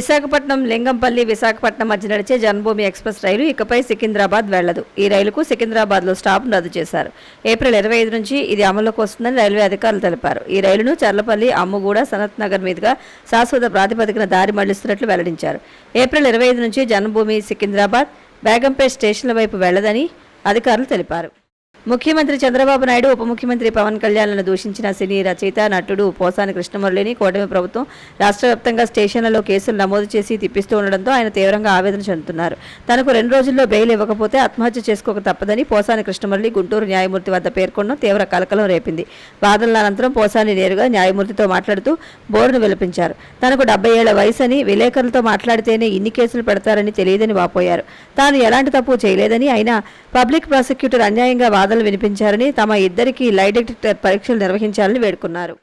విశాఖపట్నం లింగంపల్లి విశాఖపట్నం మధ్య నడిచే జన్మభూమి ఎక్స్ప్రెస్ రైలు ఇకపై సికింద్రాబాద్ వెళ్లదు. ఈ రైలుకు సికింద్రాబాద్లో స్టాప్ను రద్దు చేశారు. ఏప్రిల్ 25 నుంచి ఇది అమల్లోకి వస్తుందని రైల్వే అధికారులు తెలిపారు. ఈ రైలును చర్లపల్లి, అమ్ముగూడ, సనత్ నగర్ మీదుగా శాశ్వత ప్రాతిపదికన దారి మళ్లిస్తున్నట్లు వెల్లడించారు. ఏప్రిల్ 25 నుంచి జన్మభూమి సికింద్రాబాద్, బేగంపేట్ స్టేషన్ల వైపు వెళ్లదని అధికారులు తెలిపారు. ముఖ్యమంత్రి చంద్రబాబు నాయుడు, ఉప ముఖ్యమంత్రి పవన్ కళ్యాణ్లను దూషించిన సినీ రచయిత, నటుడు పోసాని కృష్ణమురళిని కూటమి ప్రభుత్వం రాష్ట్ర వ్యాప్తంగా స్టేషన్లలో కేసులు నమోదు చేసి తిప్పిస్తూ ఉండడంతో ఆయన తీవ్రంగా ఆవేదన చెందుతున్నారు. తనకు 2 రోజుల్లో బెయిల్ ఇవ్వకపోతే ఆత్మహత్య చేసుకోక తప్పదని పోసాని కృష్ణమురళి గుంటూరు న్యాయమూర్తి వద్ద పేర్కొనడం తీవ్ర కలకలం రేపింది. వాదనల అనంతరం పోసాని నేరుగా న్యాయమూర్తితో మాట్లాడుతూ బోరును విలపించారు. తనకు 70 ఏళ్ల వయసని, విలేకరులతో మాట్లాడితేనే ఇన్ని కేసులు పెడతారని తెలియదని వాపోయారు. తాను ఎలాంటి తప్పు చేయలేదని, అయినా పబ్లిక్ ప్రాసిక్యూటర్ అన్యాయంగా వాదనలు వినిపించారని, తమ ఇద్దరికీ లై డిటెక్టర్ పరీక్షలు నిర్వహించాలని వేడుకున్నారు.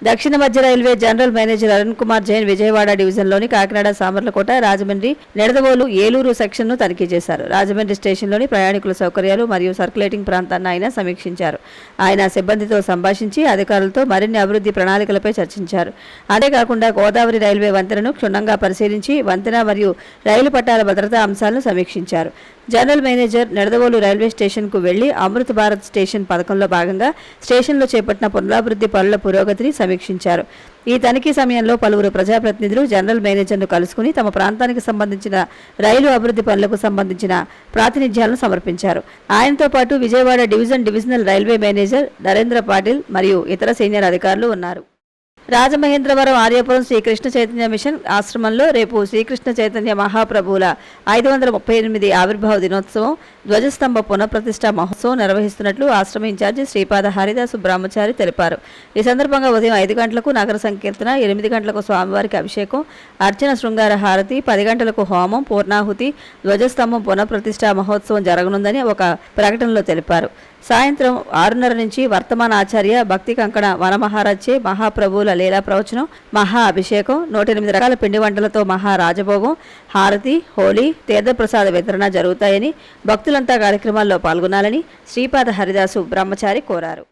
దక్షిణ మధ్య railway general manager Arun Kumar Jain Vijayawada డివిజన్లోని కాకినాడ, సామర్లకోట, రాజమండ్రి, నిడదవోలు, ఏలూరు సెక్షన్ను తనిఖీ చేశారు. రాజమండ్రి స్టేషన్లోని ప్రయాణికుల సౌకర్యాలు మరియు సర్క్యులేటింగ్ ప్రాంతాన్ని ఆయన సమీక్షించారు. ఆయన సిబ్బందితో సంభాషించి అధికారులతో మరిన్ని అభివృద్ధి ప్రణాళికలపై చర్చించారు. అంతేకాకుండా గోదావరి రైల్వే వంతెనను క్షుణ్ణంగా పరిశీలించి వంతెన మరియు రైలు పట్టాల భద్రతా అంశాలను సమీక్షించారు. జనరల్ మేనేజర్ నిడదవోలు రైల్వే స్టేషన్కు వెళ్లి అమృత్ భారత్ స్టేషన్ పథకంలో భాగంగా స్టేషన్లో చేపట్టిన పునరాభివృద్ధి పనుల పురోగతిని సమీక్షించారు. ఈ తనిఖీ సమయంలో పలువురు ప్రజాప్రతినిధులు జనరల్ మేనేజర్ను కలుసుకుని తమ ప్రాంతానికి సంబంధించిన రైలు అభివృద్ధి పనులకు సంబంధించిన ప్రాతినిధ్యాలను సమర్పించారు. ఆయనతో పాటు Vijayawada divisional railway manager Narendra Patil మరియు ఇతర సీనియర్ అధికారులు ఉన్నారు. రాజమహేంద్రవరం ఆర్యపురం శ్రీకృష్ణ చైతన్య మిషన్ ఆశ్రమంలో రేపు శ్రీకృష్ణ చైతన్య మహాప్రభువుల 538 ఆవిర్భావ దినోత్సవం, ధ్వజస్తంభ పునఃప్రతిష్ఠ మహోత్సవం నిర్వహిస్తున్నట్లు ఆశ్రమ ఇన్ఛార్జి శ్రీపాద హరిదాసు బ్రహ్మచారి తెలిపారు. ఈ సందర్భంగా ఉదయం 5 గంటలకు నగర సంకీర్తన, 8 గంటలకు స్వామివారికి అభిషేకం, అర్చన శృంగార హారతి, 10 గంటలకు హోమం, పూర్ణాహుతి, ధ్వజస్తంభం పునఃప్రతిష్ఠ మహోత్సవం జరగనుందని ఒక ప్రకటనలో తెలిపారు. సాయంత్రం 6:30 నుంచి వర్తమాన ఆచార్య భక్తి కంకణ వనమహారాజ్చే మహాప్రభువుల లీలా ప్రవచనం, మహా అభిషేకం, 108 రకాల పిండి వంటలతో మహారాజభోగం, హారతి, హోలీ, తీర్థప్రసాద వితరణ జరుగుతాయని, భక్తులంతా కార్యక్రమాల్లో పాల్గొనాలని శ్రీపాద హరిదాసు బ్రహ్మచారి కోరారు.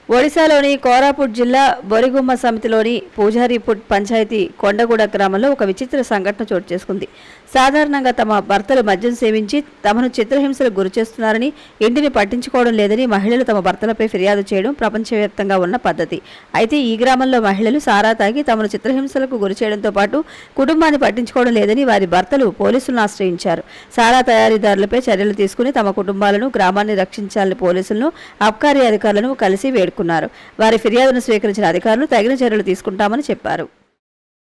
ఒడిశాలోని కోరాపుట్ జిల్లా బొరిగుమ్మ సమితిలోని పూజారీపుట్ పంచాయతీ కొండగూడ గ్రామంలో ఒక విచిత్ర సంఘటన చోటు చేసుకుంది. సాధారణంగా తమ భర్తలు మద్యం సేవించి తమను చిత్రహింసలకు గురిచేస్తున్నారని, ఇంటిని పట్టించుకోవడం లేదని మహిళలు తమ భర్తలపై ఫిర్యాదు చేయడం ప్రపంచవ్యాప్తంగా ఉన్న పద్ధతి. అయితే ఈ గ్రామంలో మహిళలు సారా తాగి తమను చిత్రహింసలకు గురిచేయడంతో పాటు కుటుంబాన్ని పట్టించుకోవడం లేదని వారి భర్తలు పోలీసులను ఆశ్రయించారు. సారా తయారీదారులపై చర్యలు తీసుకుని తమ కుటుంబాలను, గ్రామాన్ని రక్షించాలని పోలీసులను, అబ్కారీ అధికారులను కలిసి వేడుకున్నారు. వారి ఫిర్యాదును స్వీకరించిన అధికారులు తగిన చర్యలు తీసుకుంటామని చెప్పారు.